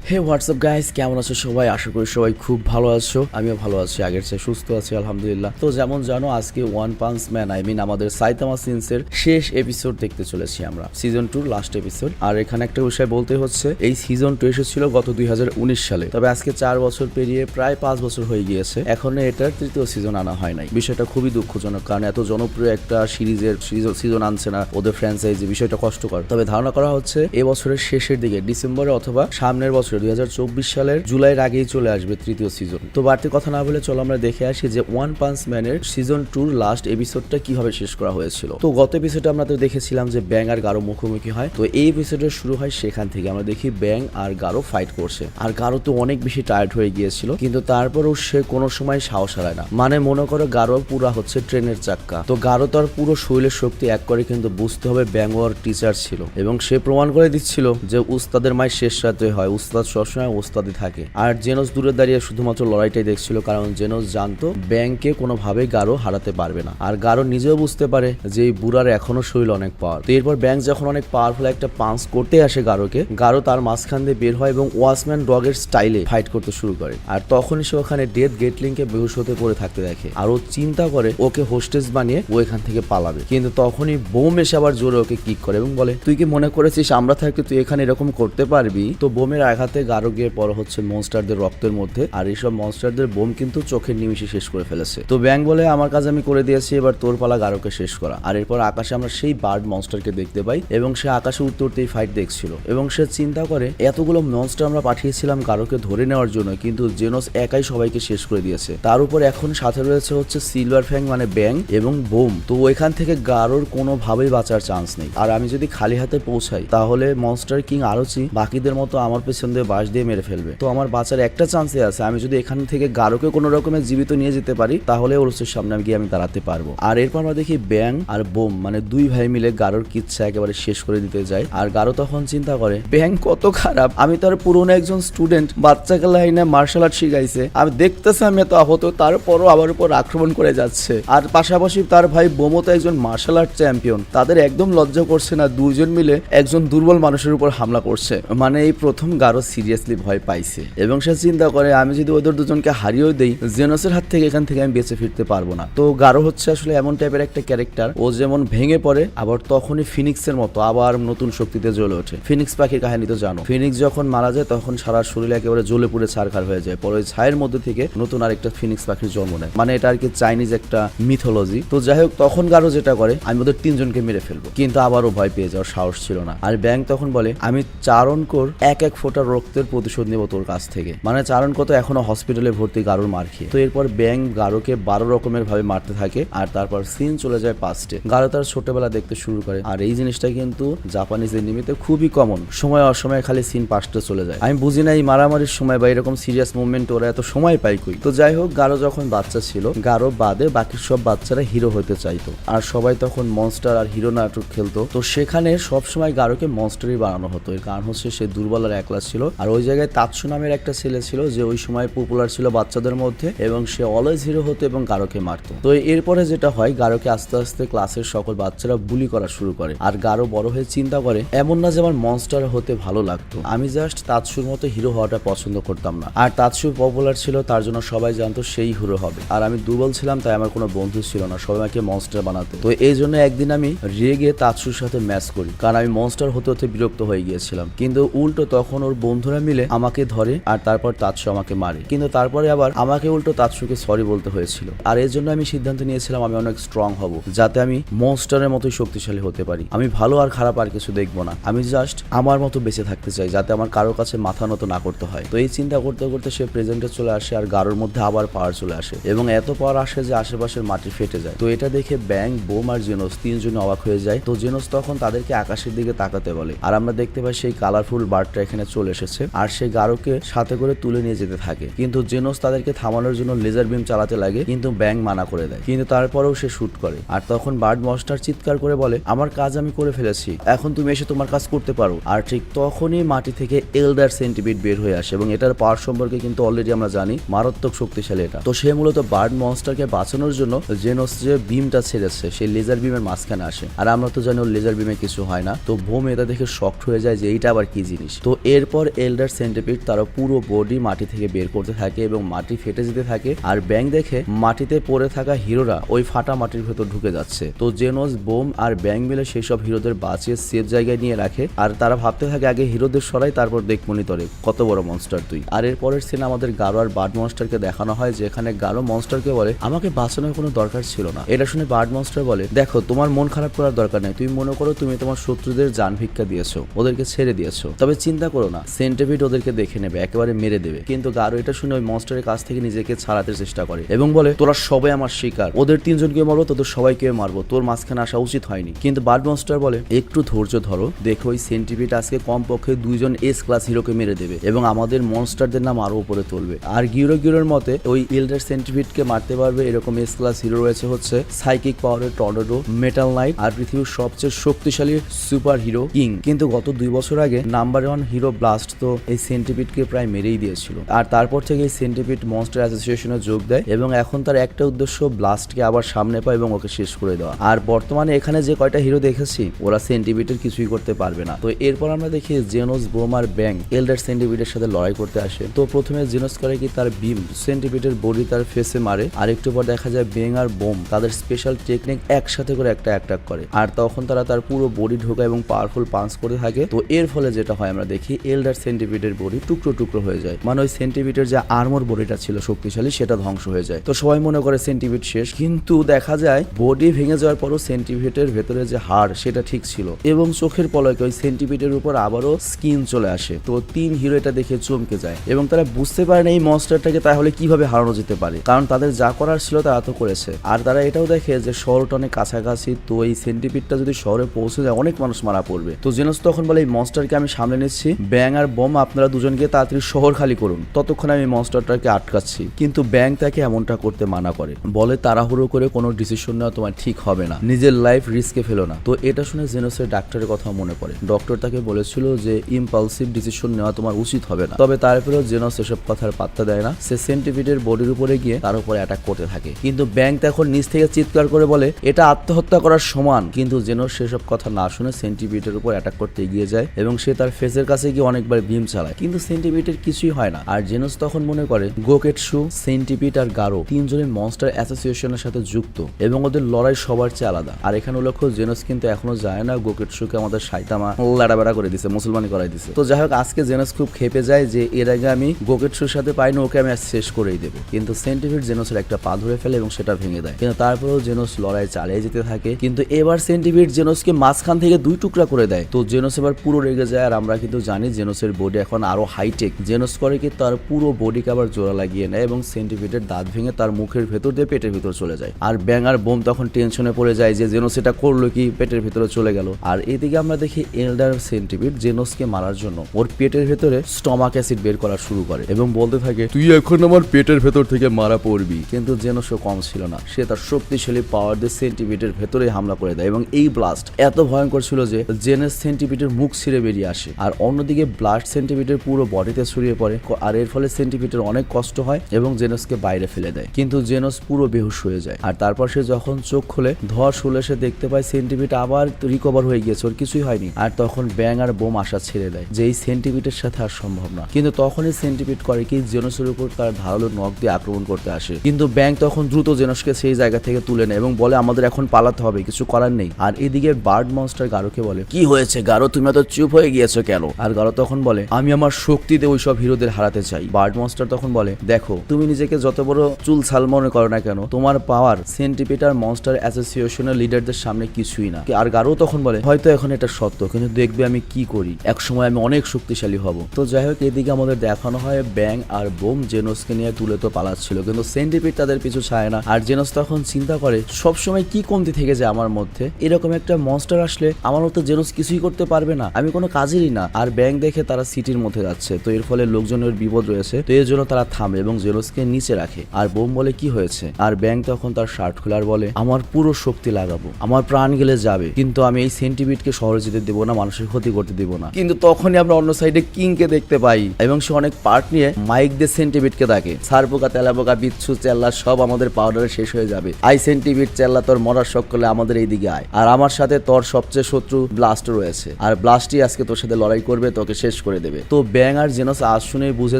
হে WhatsApp guys, কেমন আছো সবাই? আশা করি সবাই খুব ভালো আছো। আমিও ভালো আছি, আগের চেয়ে সুস্থ আছি আলহামদুলিল্লাহ। তো যেমন জানো, আজকে ওয়ান পাঞ্চ ম্যান আমাদের সাইতামা সিনসের শেষ এপিসোড দেখতে চলেছি আমরা, সিজন 2 লাস্ট এপিসোড। আর এখানে একটা বিষয় বলতে হচ্ছে, এই সিজন 2 এসেছিল গত 2019 সালে, তবে আজকে 4 বছর পেরিয়ে প্রায় 5 বছর হয়ে গিয়েছে, এখনো এটার তৃতীয় সিজন আনা হয় নাই। বিষয়টা খুবই দুঃখজনক, কারণ এত জনপ্রিয় একটা সিরিজের সিজন আনছে না ওদের ফ্র্যাঞ্চাইজি, বিষয়টা কষ্টকর। তবে ধারণা করা হচ্ছে এবছরের শেষের দিকে, ডিসেম্বরে অথবা সামনের বছর 2024 সালের জুলাইয়ের আগেই চলে আসবে তৃতীয় সিজন। তো বাড়তি কথা না বলে চলো আমরা দেখে আসি যে ওয়ান পাঞ্চ ম্যানের সিজন 2 লাস্ট এপিসোডটা কিভাবে শেষ করা হয়েছিল। তো গত এপিসোডে আমরা তো দেখেছিলাম যে ব্যাং আর গারো মুখোমুখি হয়। তো এই এপিসোডে শুরু হয় সেখান থেকে, আমরা দেখি ব্যাং আর গারো ফাইট করছে। আর গারো তো অনেক বেশি টায়ার্ড হয়ে গিয়েছিল, কিন্তু তারপরেও সে কোনো সময় সাহস হারায় না। মানে মনে করো গারো পুরা হচ্ছে ট্রেনের চাক্কা। তো গারো তার পুরো শরীরের শক্তি এক করে কিন্তু বুঝতে হবে ব্যাং ওর টিচার ছিল, এবং সে প্রমাণ করে দিচ্ছিল যে উস্তাদের মায়ের শেষ রাতে হয়, উস্তাদ সবসময় ওস্তাদই থাকে। আর জেনোস দূরে দাঁড়িয়ে শুধুমাত্র লড়াইটাই দেখছিল, কারণ জেনোস জানতো ব্যাংকে কোনোভাবেই গারো হারাতে পারবে না। আর গারো নিজেও বুঝতে পারে যে এই বুড়ার এখনো শরীর অনেক পাওয়ার। তো এরপর ব্যাংক যখন অনেক পাওয়ারফুল একটা পাঞ্চ করতে আসে গারোকে, গারো তার মাঝখান দিয়ে বের হয় এবং ওয়াচম্যান ডগের স্টাইলে ফাইট করতে শুরু করে। আর তখনই সে ওখানে ডেথ গেটলিংকে বেহুশ হতে পড়ে থাকতে দেখে, আর ও চিন্তা করে ওকে হোস্টেস বানিয়ে ও এখান থেকে পালাবে। কিন্তু তখনই বোম এসে আবার জোরে ওকে কিক করে এবং বলে, তুই কি মনে করেছিস আমরা থাকতে তুই এখানে এরকম করতে পারবি? তো বোমের আঘাতে গারো গিয়ে পর হচ্ছে মনস্টারদের রক্তের মধ্যে, আর এইসব মনস্টারদের বোম কিন্তু চোখের নিমিষে শেষ করে ফেলেছে। তো ব্যাং বলে, আমার কাজ আমি করে দিয়েছি, এবার তোর পালা গারোকে শেষ করা। আর এরপর আকাশে আমরা সেই বার্ড মনস্টারকে দেখতে পাই, এবং সে আকাশে উঠতে উঠতেই ফাইট দেখছিল, এবং সে চিন্তা করে এতগুলো মনস্টার আমরা পাঠিয়েছিলাম গারোকে ধরে নেওয়ার জন্য, কিন্তু জেনোস একাই সবাইকে শেষ করে দিয়েছে। তার উপর এখন সাথে রয়েছে হচ্ছে সিলভার ফ্যাং মানে ব্যাং এবং বোম। তো এখান থেকে গারোর কোনোভাবেই বাঁচার চান্স নেই। আর আমি যদি খালি হাতে পৌঁছাই তাহলে মনস্টার কিং আরোচি বাকিদের মতো আমার পেছন দিয়ে বাঁশ দিয়ে মেরে ফেলবে। তো আমার বাঁচার একটা চান্সে আছে, আমি যদি এখান থেকে গারোকে কোনো রকমের জীবিত নিয়ে যেতে পারি তাহলে ওরসের সামনে গিয়ে আমি দাঁড়াতে পারবো। আর এরপর আমরা দেখি ব্যাং আর বোম মানে দুই ভাই মিলে গারোর কিচ্ছা একেবারে শেষ করে দিতে যায়। আর গারো তখন চিন্তা করে, ব্যাং কত খারাপ, আমি তার পুরনো একজন স্টুডেন্ট, বাচ্চাকে লাইনে মার্শাল আর্ট শিখাইছে, আমি দেখতেছি আমি এত আহত, তারপরও আমার উপর আক্রমণ করে যাচ্ছে। আর পাশাপাশি তার ভাই বোমও তো একজন মার্শাল আর্ট চ্যাম্পিয়ন, তাদের একদম লজ্জা করছে না, দুইজন মিলে একজন দুর্বল মানুষের উপর হামলা করছে। মানে এই প্রথম গারো সিরিয়াসলি ভয় পাইছে, এবং সে চিন্তা করে আমি যদি ওদের দুজনকে হারিয়েও দেই, জেনোসের হাত থেকে এখান থেকে আমি বেঁচে ফিরতে পারবো না। তো গারো হচ্ছে আসলে এমন টাইপের একটা ক্যারেক্টার, ও যেমন ভেঙে পড়ে আবার তখনই ফিনিক্সের মতো আবার নতুন শক্তিতে জ্বলে ওঠে। ফিনিক্স পাখির কাহিনী তো জানো, ফিনিক্স যখন মারা যায় তখন সারা শরীর একেবারে জ্বলে পুড়ে ছারখার হয়ে যায়, পরে ওই ছায়ের মধ্যে থেকে নতুন আরেকটা ফিনিক্স পাখির জন্ম নেয়। মানে এটা আর কি চাইনিজ একটা মিথোলজি। তো যাই হোক, তখন গারো যেটা করে, আমি ওদের তিনজনকে মেরে ফেলবো, কিন্তু আবারও ভয় পেয়ে যাওয়ার সাহস ছিল না। আর ব্যাং তখন বলে, আমি চারণকোর এক এক ফোঁটা রক্তের প্রতিশোধ নেব তোর কাছ থেকে। মানে চারণকো তো এখনো হসপিটালে ভর্তি গারোর মার খেয়ে। তো এরপর ব্যাং গারোকে 12 রকমের ভাবে মারতে থাকে, আর তারপর সিন চলে যায় পাস্টে। গারো তার ছোটবেলা দেখতে শুরু করে, আর এই জিনিসটা কিন্তু জাপানিজ এনিমেতে খুবই কমন, সময় অসময়ে খালি সিন পাস্টে চলে যায়। আমি বুঝি না এই মারামারির সময় বা এরকম সিরিয়াস মুভমেন্ট ওরা এত সময় পাই কই। তো যাই হোক, গারো যখন বাচ্চা ছিল, গারো বাদে বাকি সব বাচ্চারা হিরো হতে চাইতো, আর সবাই তখন মনস্টার আর হিরো নাটক খেলতো। তো সেখানে সবসময় গারোকে মনস্টারই বানানো হতো, এর কারণ হচ্ছে সে দুর্বল আর একলা ছিল। আর ওই জায়গায় তাৎসু নামের একটা ছেলে ছিল যে ওই সময় পপুলার ছিল বাচ্চাদের মধ্যে, এবং সে অলওয়েজ হিরো হতো এবং গারোকে মারতো। তো এরপরে যেটা হয়, গারোকে আস্তে আস্তে ক্লাসের সকল বাচ্চারা বুলি করা শুরু করে। আর গারো বড় হয়ে চিন্তা করে, এমন না যে আমার মনস্টার হতে ভালো লাগতো, আমি জাস্ট তাৎসুর মতো হিরো হওয়াটা পছন্দ করতাম না। আর তাৎসু পপুলার ছিল, তার জন্য সবাই জানতো সেই হিরো হবে, আর আমি দুর্বল ছিলাম, তাই আমার কোনো বন্ধু ছিল না, সবাই আমাকে মনস্টার বানাতো। তো এই জন্য একদিন আমি রেগে তাৎসুর সাথে ম্যাচ করি, কারণ আমি মনস্টার হতে হতে বিরক্ত হয়ে গিয়েছিলাম। কিন্তু উল্টো তখন ওর বন্ধুরা মিলে আমাকে ধরে, আর তারপর তাৎসু আমাকে মারে। কিন্তু তারপরে আবার আমাকে উল্টো তাৎসুকে সরি বলতে হয়েছিল। আর এর জন্য আমি সিদ্ধান্ত নিয়েছিলাম আমি অনেক স্ট্রং হব, যাতে আমি মনস্টারের মতোই শক্তিশালী হতে পারি। আমি ভালো আর খারাপ আর কিছু দেখবো না, আমি জাস্ট আমার মতো বেঁচে থাকতে চাই, যাতে আমার কারো কাছে মাথা নত না করতে হয়। তো এই চিন্তা করতে করতে সে প্রেজেন্টে চলে আসে, আর গারোর মধ্যে আবার পাওয়ার চলে আসে, এবং এত পাওয়ার আসে যে আশেপাশের মাটি ফেটে যায়। তো এটা দেখে ব্যাং, বোম আর জেনোস তিনজনে অবাক হয়ে যায়। তো জেনোস তখন তাদেরকে আকাশের দিকে তাকাতে বলে, আর আমরা দেখতে পাই সেই কালারফুল বার্ডটা এখানে চলে এসেছে, আর সে গারোকে সাথে করে তুলে নিয়ে যেতে থাকে। কিন্তু জেনোস তাদেরকে থামানোর জন্য লেজার বিম চালাতে লাগে, কিন্তু ব্যাং মানা করে দেয়, কিন্তু তারপরেও সে শুট করে। আর তখন বার্ড মনস্টার চিৎকার করে বলে, আমার কাজ আমি করে ফেলেছি, এখন তুমি এসে তোমার কাজ করতে পারো। আর ঠিক তখনই মাটি থেকে এলডার সেন্টিপিড বের হয়ে আসে, এবং এটার পাওয়ার সম্পর্কে কিন্তু অলরেডি আমরা জানি, মারাত্মক শক্তিশালী এটা। তো সে মূলত বার্ড মনস্টারকে বাঁচানোর জন্য জেনোস যে বিমটা ছেড়েছে সেই লেজার বিমের মাঝখানে আসে, আর আমরা তো জানি ওর লেজার বিমে কিছু হয় না। তো বোম এটা দেখে শকড হয়ে যায় যে এইটা আবার কি জিনিস। তো এরপর এল্ডার সেন্টিপিড তারা পুরো বডি মাটি থেকে বের করতে থাকে এবং মাটি ফেটে যেতে থাকে। আর ব্যাং দেখে মাটিতে পড়ে থাকা হিরোরা ওই ফাটা মাটির ভেতর ঢুকে যাচ্ছে। তো জেনোস, বোম আর ব্যাং মিলে সেই সব হিরোদের বাঁচিয়ে সেফ জায়গায় নিয়ে রাখে। আর তারা ভাবতে থাকে আগে হিরোদের সরাই, তারপর দেখমনি তরে কত বড় মনস্টার তুই। আর এর পরের সিনে আমাদের গারো আর বার্ড মনস্টারকে দেখানো হয়, যেখানে গারো মনস্টারকে বলে আমাকে বাঁচানোর কোনো দরকার ছিল না। এটা শুনে বার্ড মনস্টার বলে দেখো তোমার মন খারাপ করার দরকার নেই, তুমি মনে করো তুমি তোমার শত্রুদের জান ভিক্ষা দিয়েছো, ওদেরকে ছেড়ে দিয়েছো, তবে চিন্তা করো না সেন্টিপিড ওদেরকে দেখে নেবে, একেবারে মেরে দেবে। কিন্তু গারো এটা শুনে ওই মনস্টারের কাছ থেকে নিজেকে ছাড়াতে চেষ্টা করে এবং বলে তোরা সবাই আমার শিকার, ওদের 3 জনকে মারবো, তোদের সবাইকে মারবো, তোর মাঝখানে আসা উচিত হয়নি। কিন্তু বার্ড মনস্টার বলে একটু ধৈর্য ধরো, দেখো ওই সেন্টিপিড আজকে কমপক্ষে 2 জন এস ক্লাস হিরোকে মেরে দেবে এবং আমাদের মনস্টারদের নাম আরো উপরে তুলবে। আর গিরোর মতে ওই এল্ডার সেন্টিপিডকে মারতে পারবে এরকম এস ক্লাস হিরো রয়েছে হচ্ছে সাইকিক পাওয়ারের টর্নেডো, মেটাল নাইট আর পৃথিবীর সবচেয়ে শক্তিশালী সুপার হিরো কিং। কিন্তু গত 2 বছর আগে নাম্বার 1 হিরো ব্লাস্ট তো এই সেন্টিপিডকে প্রায় মেরেই দিয়েছিল। আর তারপর থেকে এই সেন্টিপিড মনস্টার অ্যাসোসিয়েশনে যোগ দেয় এবং এখন তার একটা উদ্দেশ্য ব্লাস্টকে আবার সামনে পায় এবং ওকে শেষ করে দেওয়া। আর বর্তমানে এখানে যে কয়টা হিরো দেখেছি ওরা সেন্টিপিডের কিছুই করতে পারবে না। তো এরপর আমরা দেখি জেনোস, বোম আর ব্যাং এল্ডার সেন্টিপিডের সাথে লড়াই করতে আসে। তো প্রথমে জেনোস করে কি তার বিম সেন্টিপিডের বডি তার ফেসে মারে, আর একটু পর দেখা যায় ব্যাং আর বোম তাদের স্পেশাল টেকনিক একসাথে করে একটা অ্যাটাক করে। আর তখন তারা তার পুরো বডি ঢোকায় এবং পাওয়ারফুল পাঞ্চ করে থাকে। তো এর ফলে যেটা হয় আমরা দেখি এল্ডার সেন্টিপিডের বডি টুকরো টুকরো হয়ে যায়, মানে ওই সেন্টিপিডের যে আর্মর বডিটা ছিল শক্তিশালী সেটা ধ্বংস হয়ে যায়। তো সবাই মনে করে সেন্টিপিড শেষ, কিন্তু দেখা যায় বডি ভেঙে যাওয়ার পরও সেন্টিপিডের ভেতরে যে হাড় সেটা ঠিক ছিল এবং চোখের পলকে ওই সেন্টিপিডের উপর আবারও স্কিন চলে আসে। তো 3 হিরো এটা দেখে চমকে যায় এবং তারা বুঝতে পারে না এই মনস্টারটাকে তাহলে কিভাবে হারানো যেতে পারে, কারণ তাদের যা করার ছিল তারা তো করেছে। আর তারা এটাও দেখে যে শহরটা অনেক কাছাকাছি, তো এই সেন্টিপিডটা যদি শহরে পৌঁছে যায় অনেক মানুষ মারা পড়বে। তো জেনোস তখন বলে এই মনস্টারকে আমি সামলে নিচ্ছি, ব্যাং আর বোম আপনারা দুজন গিয়ে তাড়াতাড়ি শহর খালি করুন, ততক্ষণ আমি মনস্টারটাকে আটকাচ্ছি। কিন্তু ব্যাং তাকে এমনটা করতে মানা করে, বলে তাড়াহুড়ো করে কোনো ডিসিশন নেওয়া তোমার ঠিক হবে না, নিজের লাইফ রিস্কে ফেলো না। তো এটা শুনে জেনোসের ডাক্তারের কথা মনে পড়ে, ডক্টর তাকে বলেছিল যে ইম্পালসিভ ডিসিশন নেওয়া তোমার উচিত হবে না। তবে তারপরেও জেনোস এসব কথার পাত্তা দেয় না, সে সেন্টিপিডের বডির উপরে গিয়ে তার উপরে অ্যাটাক করতে থাকে। কিন্তু ব্যাং তখন নিচ থেকে চিৎকার করে বলে এটা আত্মহত্যা করার সমান। কিন্তু জেনোস সেসব কথা না শুনে সেন্টিপিডের উপর অ্যাটাক করতে এগিয়ে যায় এবং সে তার ফেসের কাছে গিয়ে অনেকবার বিম চালায়, কিন্তু সেন্টিপিডের কিছুই হয় না। আর জেনোস তখন মনে করে গোকেটসু, সেন্টিপিড আর গারো 3 জনের মনস্টার অ্যাসোসিয়েশনের সাথে যুক্ত এবং ওদের লড়াই সবার চেয়ে আলাদা। আর এখানে লক্ষ্য জেনোস কিন্তু এখনো যায় না গোকেটসুকে আমাদের সাইতামা লাড়াবেড়া করে দিছে, মুসলমানি করাই দিছে। তো যাই হোক আজকে জেনোস খুব খেপে যায় যে এর আগে আমি গোকেটসুর সাথে পাইনি, ওকে আমি শেষ করেই দেবো। কিন্তু সেন্টিপিড জেনোসের একটা পা ধরে ফেলে এবং সেটা ভেঙে দেয়, কিন্তু তারপরেও জেনোস লড়াই চালিয়ে যেতে থাকে। কিন্তু এবার সেন্টিপিড জেনোসকে মাঝখান থেকে 2 টুকরা করে দেয়। তো জেনোস এবার পুরো রেগে যায়। আর আমরা কিন্তু জানি জেনোসের বডি এখন আরো হাইটেক। জেনোস করে কি তার পুরো বডিকে আবার জোড়া লাগিয়ে নেয় এবং সেন্টিপিডের দাঁত ভেঙে তার মুখের ভেতর দিয়ে পেটের ভিতর চলে যায়। আর ব্যাং আর বোম তখন টেনশনে পড়ে যায় যে জেনোস এটা করলো কি, পেটের ভিতরে চলে গেল। আর এদিকে আমরা দেখি এল্ডার সেন্টিপিড জেনোসকে মারার জন্য ওর পেটের ভেতরে স্টমাক অ্যাসিড বের করা শুরু করে এবং বলতে থাকে তুই এখন আমার পেটের ভেতর থেকে মারা পড়বি। কিন্তু জেনোসও কম ছিল না, সে তার শক্তিশালী পাওয়ার দিয়ে সেন্টিপিডের ভেতরে হামলা করে দেয় এবং এই ব্লাস্ট এত ভয়ঙ্কর ছিল যে জেনোস সেন্টিপিডের মুখ ছিঁড়ে বেরিয়ে আসে। আর অন্যদিকে ব্লাস্ট সেন্টিপিডের পুরো বডিতে ছড়িয়ে পড়ে। আর এর ফলে সেন্টিপিডের অনেক কষ্ট হয় এবং জেনোসকে বাইরে ফেলে দেয়। কিন্তু জেনোস পুরো বেহুশ হয়ে যায়। আর তারপর সে যখন চোখ খুলে ধস খুলে সে দেখতে পায় সেন্টিপিড আবার রিকভার হয়ে গিয়েছে, ওর কিছুই হয়নি। আর তখন ব্যাং আর বোম আশা ছেড়ে দেয় যে এই সেন্টিপিডের সাথে আর সম্ভব না। কিন্তু তখনই সেন্টিপিড করে কি জেনোসের উপর তার ধারালো নখ দিয়ে আক্রমণ করতে আসে। কিন্তু ব্যাং তখন দ্রুত জেনোসকে সেই জায়গা থেকে তুলে নেয় এবং বলে আমাদের এখন পালাতে হবে, কিছু করার নেই। আর এদিকে বার্ড মনস্টার গারোকে বলে কি হয়েছে গারো, তুমি এত চুপ হয়ে গিয়েছো কেন? আর গারো তখন বলে আমি আমার শক্তিতে ওইসব হিরোদের হারাতে চাই। বার্ড মনস্টার তখন বলে দেখো তুমি নিজেকে যত বড় চুল ছাল মনে করো না কেন, তোমার পাওয়ার সেন্টিপিড আর মনস্টার অ্যাসোসিয়েশনের লিডারদের সামনে কিছুই না। আর গারো তখন বলে হয়তো এখন এটা সত্য, কিন্তু দেখবে আমি কি করি, এক সময় আমি অনেক শক্তিশালী হব। তো যাই হোক এদিকে আমাদের দেখানো হয় ব্যাং আর বোম জেনোসকে নিয়ে তুলে তো পালাচ্ছিল, কিন্তু সেন্টিপিড তাদের পিছু ছায় না। আর জেনোস তখন চিন্তা করে সবসময় কি কমতি থেকে যায় আমার মধ্যে, এরকম একটা মনস্টার আসলে আমার মতো জেনোস কিছুই করতে পারবে না, আমি কোনো কাজেরই না। আর ব্যাং দেখে তারা সিটির মধ্যে যাচ্ছে, তো এর ফলে লোকজনের বিপদ রয়েছে, তো এর জন্য তারা থামে এবং জেনোসকে নিচে রাখে। আর বোম বলে কি হয়েছে? আর ব্যাং তখন তার শার্ট খোলার বলে আমার পুরো শক্তি লাগাবো, আমার প্রাণ গেলে যাবে, কিন্তু আমি এই সেন্টিপিডকে শহরে যেতে দেবো না, মানুষের ক্ষতি করতে দেবো না। কিন্তু তখনই আমরা অন্য সাইডে কিংকে দেখতে পাই এবং সে অনেক পার্ট নিয়ে মাইক দিয়ে সেন্টিপিডকে ডাকে সারপোকা, তেলাপোকা, বিচ্ছু, চেল্লা সব আমাদের পাউডারে শেষ হয়ে যাবে। আই সেন্টিপিড, চেল্লা তোর মরার শখ করলে আমাদের এই দিকে আয়, আর আমার সাথে তোর সবচেয়ে শত্রু ব্লাস্ট রয়েছে, আর ব্লাস্টই আজকে তোর সাথে লড়াই করবে, তোকে শেষ করে দেবে। তো ব্যাং আর জেনস আজ শুনে বুঝে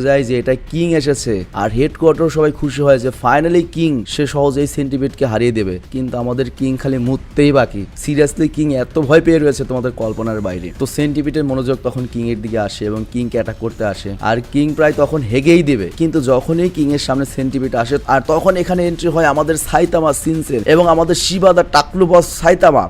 যায় যে এটা কিং এসেছে, আর হেডকোয়ার্টার সবাই খুশি হয় যে ফাইনালি কিং সে সহজেই সেন্টিপিডকে হারিয়ে দেবে। কিন্তু আমাদের কিং খালি মুততেই বাকি। সিরিয়াসলি কিং এত ভয় পেয়ে রয়েছে তোমাদের কল্পনার বাইরে। তো সেন্টিপিডের মনোযোগ তখন কিং এর দিকে আসে এবং কিংকে অ্যাটাক করতে আসে, আর কিং প্রায় তখন হেগেই দেবে। কিন্তু যখনই কিং এর সামনে সেন্টিপিড আসে, আর তখন এখানে এন্ট্রি হয় আমাদের সাইতামা সিনসের এবং আমাদের শিবা দা টাকলু বস সাইতামা।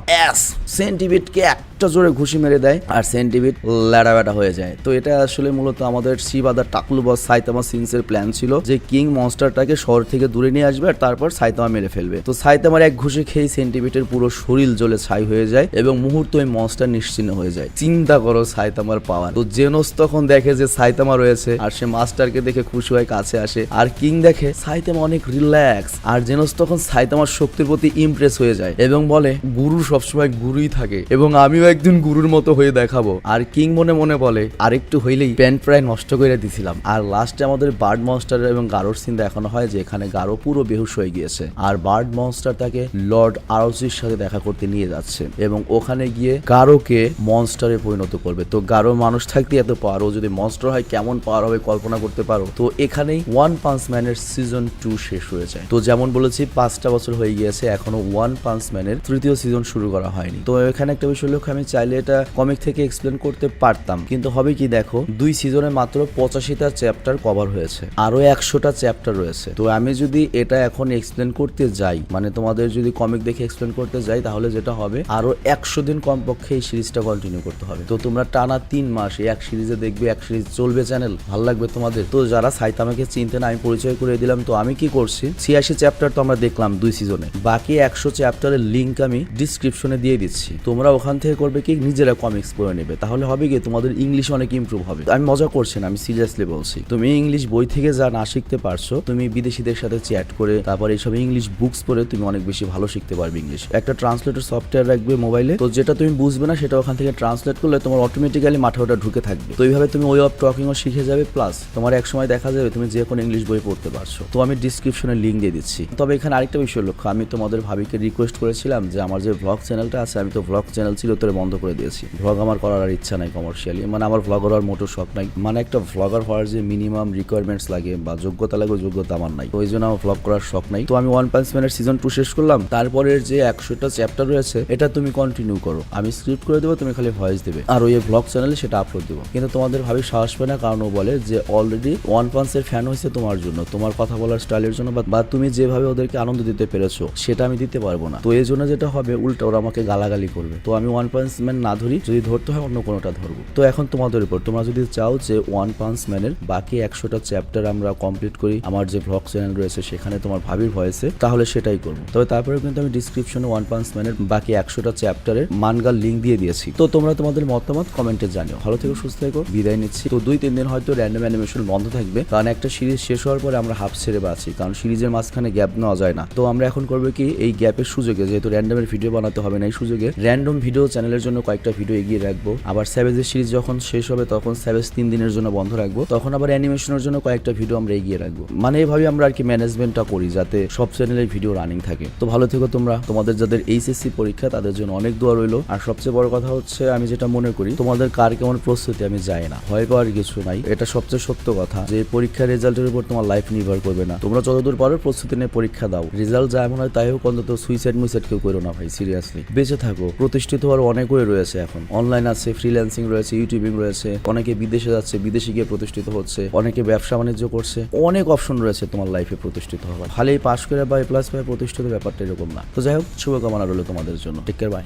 সেন্টিপিডকে একটা জোরে ঘুষি মেরে দেয় আর সেন্টিপিড ল্যাড়াব্যাটা হয়ে যায়। তো এটা আসলে মূলত আমাদের শিবা দা টাকলু বস সাইতামা সিনসের প্ল্যান ছিল যে কিং মনস্টারটাকে শহর থেকে দূরে নিয়ে আসবে আর তারপর সাইতামা মেরে ফেলবে। তো সাইতামার এক ঘুষি খেয়ে সেন্টিপিডের পুরো শরীর জ্বলে ছাই হয়ে যায় এবং মুহূর্তে ওই মনস্টার নিশ্চিহ্ন হয়ে যায়। চিন্তা করো সাইতামার পাওয়ার। তো জেনোস তখন দেখে যে সাইতামা রয়েছে আর সে মাস্টারকে দেখে খুশি হয়ে কাছে আসে, আর কিং দেখে সাইতামা অনেক রিল্যাক্স। আর জেনোস তখন সাইতামার শক্তির প্রতি ইমপ্রেস হয়ে যায় এবং বলে গুরু সবসময় গুরুই থাকে এবং আমিও একদিন গুরুর মতো হয়ে দেখাবো। আর কিং মনে মনে বলে আরেকটু হইলেই প্যান্ট প্রায় নষ্ট করে দিছিলাম। আর লাস্টে আমাদের বার্ড মনস্টার এবং গারোর সিন দেখানো হয় যে এখানে গারো পুরো বেহুশ হয়ে গিয়েছে আর বার্ড মনস্টার তাকে লর্ড আরোসির সাথে দেখা করতে নিয়ে যাচ্ছে এবং ওখানে গিয়ে গারোকে মনস্টারে পরিণত করবে। তো গারো মানুষ থাকতে এত পাওয়ার, ও যদি মনস্টার হয় কেমন পাওয়ার হবে কল্পনা করতে পারো। তো এখানেই ওয়ান পাঞ্চ ম্যানের সিজন 2 শেষ হয়ে যায়। তো যেমন বলেছি 5টা বছর হয়ে গিয়েছে, এখনো ওয়ান পাঞ্চ ম্যানের 3য় সিজন শুরু করা হয়নি। তো এখানে একটা বিষয় লক্ষ্য, আমি চাইলে এটা কমিক থেকে এক্সপ্লেন করতে পারতাম, কিন্তু হবে কি দেখো 2 সিজনে মাত্র 85টা চ্যাপ্টার কভার হয়েছে, আরো 100টা চ্যাপ্টার রয়েছে। তো আমি যদি এটা এখন এক্সপ্লেন করতে যাই, মানে তোমাদের যদি কমিক দেখে এক্সপ্লেন করতে যাই, তাহলে যেটা হবে আরো 100 দিন কমপক্ষে এই সিরিজটা কন্টিনিউ করতে হবে। তো তোমরা টানা 3 মাস এক সিরিজে দেখবে, এক সিরিজ চলবে চ্যানেল, ভালো লাগবে তোমাদের। তো যারা সাইতামাকে চিনতে না, আমি পরিচয় করে দিলাম। তো আমি কি করছি, 86 চ্যাপ্টার তো আমরা দেখলাম 2 সিজনে, বাকি 100 চ্যাপ্টারের লিঙ্ক আমি ডিসক্রিপশনে দিয়ে দিচ্ছি। তোমরা ওখান থেকে করবে কি নিজেরা কমিক্স পড়ে নেবে, তাহলে হবে কি তোমাদের ইংলিশ অনেক ইমপ্রুভ হবে। আমি মজা করছি না, আমি সিরিয়াসলি বলছি। তুমি ইংলিশ বই থেকে যা না শিখতে পারছো, তুমি বিদেশিদের সাথে চ্যাট করে তারপর এইসব ইংলিশ বুকস পড়ে তুমি অনেক বেশি ভালো শিখতে পারবে ইংলিশ। একটা ট্রান্সলেটর সফটওয়্যার রাখবে মোবাইলে, তো যেটা তুমি বুঝবে না সেটা ওখান থেকে ট্রান্সলেট করলে তোমার অটোমেটিক্যালি মাথায় ওটা ঢুকে থাকবে। তো এইভাবে তুমি ওয়ে অফ টকিংও শিখে যাবে, প্লাস তোমার এক সময় দেখা যাবে তুমি যে কোনো ইংলিশ বই পড়তে পারছো। তো আমি ডিসক্রিপশনে লিঙ্ক দিয়ে দিচ্ছি। তবে এখানে আরেকটা বিষয় লক্ষ্য, আমি তোমাদের ভাবিকে রিকোয়েস্ট করেছিলাম যে আমার যে ভ্লগ চ্যানেলটা আছে, আমি তো ভ্লগ চ্যানেল ছিল তোরে বন্ধ করে দিয়েছি। ভ্লগ আমার করার আর ইচ্ছা নাই কমার্শিয়ালি, মানে আমার ভ্লগার হওয়ার মোটো শখ নাই। মানে একটা ভ্লগার হওয়ার যে মিনিমাম রিকোয়ারমেন্টস লাগে বা যোগ্যতা লাগে, যোগ্যতা আমার নাই। তো ওই জন্য আমার ভ্লগ করার শখ নাই। তো আমি ওয়ান পাঞ্চ ম্যানের সিজন 2 শেষ করলাম। তারপরের যে 100টা চ্যাপ্টার রয়েছে এটা তুমি কন্টিনিউ করো, আমি স্ক্রিপ্ট করে দেবো, তুমি খালি ভয়েস দেবে আর ওই ভ্লগ চ্যানেলে সেটা আপলোড দেবো। কিন্তু তোমাদের ভাবি সাহস পায় না, কারণ ও বলে যে অলরেডি ওয়ান পাঞ্চের ফ্যান হয়েছে তোমার জন্য, তোমার কথা বলার স্টাইলের জন্য, বা তুমি যেভাবে ওদেরকে আনন্দ দিতে পেরেছো সেটা আমি দিতে পারবো না। তো এই জন্য যেটা হবে উল্টা ওরা আমাকে গালাগালি করবে। তো আমি ওয়ান পাঞ্চ ম্যান না ধরি, যদি ধরতে হয় অন্য কোনোটা ধরবো। তো এখন তোমাদের উপর, তোমরা যদি চাও যে ওয়ান পাঞ্চ ম্যানের বাকি 100টা চ্যাপ্টার আমরা কমপ্লিট করি আমার যে ভ্লগ চ্যানেল রয়েছে সেখানে তোমার ভাবির ভয়েসে, তাহলে সেটাই করবো। তবে তারপরে কিন্তু আমি ডিসক্রিপশনে ওয়ান পাঞ্চ ম্যানের বাকি 100টা চ্যাপ্টারের মানগার লিঙ্ক দিয়ে দিয়েছি। তো তোমরা তোমাদের মতামত কমেন্টে জানিও। ভালো থেকো, সুস্থ থেকো, বিদায় নিচ্ছি। তো 2-3 দিন হয়তো র্যান্ডম অ্যানিমেশন বন্ধ থাকবে, কারণ একটা সিরিজ শেষ হওয়ার পরে আমরা হাফ ছেড়ে বাঁচি, কারণ সিরিজের মাঝখানে গ্যাপ নেওয়া যায় না। তো আমরা এখন করবো কি, এই গ্যাপের সুযোগে, যেহেতু র্যান্ডমের ভিডিও বানাতে হবে না, এই সুযোগে র্যান্ডম ভিডিও চ্যানেলের জন্য কয়েকটা ভিডিও এগিয়ে রাখবো। আবার স্যাভেজের সিরিজ যখন শেষ হবে তখন স্যাভেজ 3 দিনের জন্য বন্ধ রাখবো, তখন আবার অ্যানিমেশনের জন্য কয়েকটা ভিডিও আমরা এগিয়ে রাখবো। মানে এইভাবে আমরা আর কি ম্যানেজমেন্টটা করি যাতে সব চ্যানেলের ভিডিও রানিং থাকে। তো ভালো থেকো তোমরা, তোমাদের যাদের এইচএসসি পরীক্ষা তাদের জন্য অনেক দোয়া রইলো। আর সবচেয়ে বড় কথা হচ্ছে, আমি যেটা মনে করি তোমাদের কার কেমন প্রস্তুতি আমি যাই না, ভয় পাওয়ার কিছু নাই। এটা সবচেয়ে সত্য কথা যে পরীক্ষার রেজাল্টের উপর তোমার লাইফ নির্ভর করবে না। তোমরা যতদূর পারো প্রস্তুতি নিয়ে পরীক্ষা দাও, রেজাল্ট যা এমন হয় তাই হোক, অন্তত সুইসাইড মুইসাইড কেউ করো না ভাই, সিরিয়াসলি বেঁচে থাকো। প্রতিষ্ঠিত হওয়ার অনেক ওয়ে রয়েছে, এখন অনলাইন আছে, ফ্রিল্যান্সিং রয়েছে, ইউটিউবিং রয়েছে, অনেকে বিদেশে যাচ্ছে, বিদেশে গিয়ে প্রতিষ্ঠিত হচ্ছে, অনেকে ব্যবসা বাণিজ্য করছে, অনেক অপশন রয়েছে তোমার লাইফে প্রতিষ্ঠিত হওয়ার। খালি পাস করে বা A+ পায় প্রতিষ্ঠিত, ব্যাপারটা এরকম না। তো যাই হোক, শুভকামনা রইলো তোমাদের জন্য। Take care, by.